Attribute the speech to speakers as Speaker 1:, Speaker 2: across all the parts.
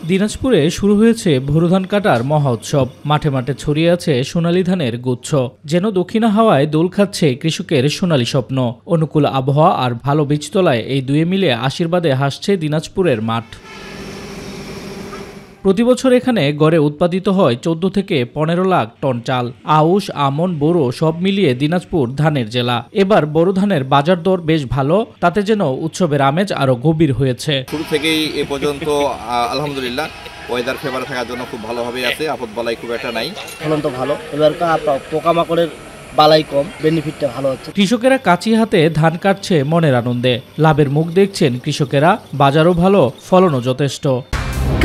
Speaker 1: দিনাজপুরে শুরু হয়েছে বোরো ধান কাটার মহা উৎসব। মাঠে মাঠে ছড়িয়ে আছে সোনালী ধানের গুচ্ছ। যেন দক্ষিণা হাওয়ায় দোল খাচ্ছে কৃষকের সোনালী স্বপ্ন। অনুকূল আবহাওয়া আর ভালো বীজতলায় এই দুয়ে মিলে আশীর্বাদে হাসছে দিনাজপুরের মাঠ। প্রতিবছর এখানে গড়ে উৎপাদিত হয় 14 থেকে 15 লাখ টন চাল। আউশ, আমন, বোরো সব মিলিয়ে দিনাজপুর ধানের জেলা। এবার বোরো ধানের বাজার দর বেশ ভালো, তাতে যেন উৎসবের আমেজ আরো গভীর হয়েছে।
Speaker 2: শুরু থেকেই এ পর্যন্ত আলহামদুলিল্লাহ ওয়েদার ফেভার থাকার জন্য খুব ভালোভাবে আছে, আপদ বালাই খুব একটা নাই।
Speaker 3: ফলন তো ভালো, এবার পোকামাকড়ের বালাই কম, বেনিফিটটা ভালো হচ্ছে।
Speaker 1: কৃষকেরা কাঁচি হাতে ধান কাটছে মনের আনন্দে। লাভের মুখ দেখছেন কৃষকেরা, বাজারও ভালো, ফলনও যথেষ্ট।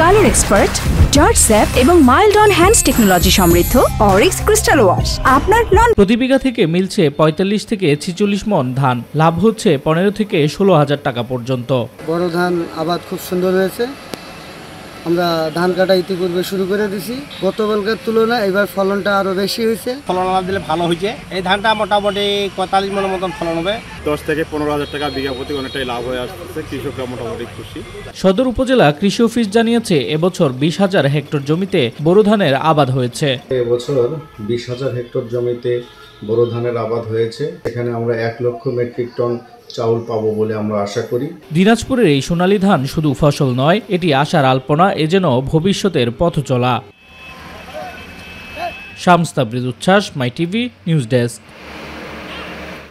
Speaker 4: কালার এক্সপার্ট, জর্জ স্যাপ এবং মাইল্ড অন হ্যান্ডস টেকনোলজি সমৃদ্ধ অরিক্স ক্রিস্টাল ওয়াশ আপনার নন।
Speaker 1: প্রতি বিঘা থেকে মিলছে 45 থেকে 46 মন ধান। লাভ হচ্ছে 15 থেকে 16 হাজার টাকা পর্যন্ত।
Speaker 5: বড় ধান আবাদ খুব সুন্দর হয়েছে। আমরা ধান কাটা ইতিপূর্বে শুরু করে দিছি। গতকালকার তুলনায় এবার ফলনটা আরো বেশি হয়েছে।
Speaker 6: ফলন দিলে ভালো হয়েছে। এই ধানটা মোটামুটি 45 মনের মতন ফলন হবে।
Speaker 7: 10 থেকে 15 হাজার টাকা বিঘা প্রতি অনেকটাই লাভ হয়ে আসছে। কৃষকরা মোটামুটি খুশি।
Speaker 1: সদর উপজেলা কৃষি অফিস জানিয়েছে এবছর 20,000 হেক্টর জমিতে বোরো ধানের আবাদ হয়েছে।
Speaker 8: এবছর 20,000 হেক্টর জমিতে বোরো ধানের আবাদ হয়েছে। এখানে আমরা 1 লক্ষ মেট্রিক টন চাউল পাবো বলে আমরা আশা করি।
Speaker 1: দিনাজপুরের এই সোনালী ধান শুধু ফসল নয়, এটি আশার আলপনা, এ যেন ভবিষ্যতের পথ চলা। শামস তাবরিজ উচ্ছ্বাস, মাই টিভি নিউজ ডেস্ক।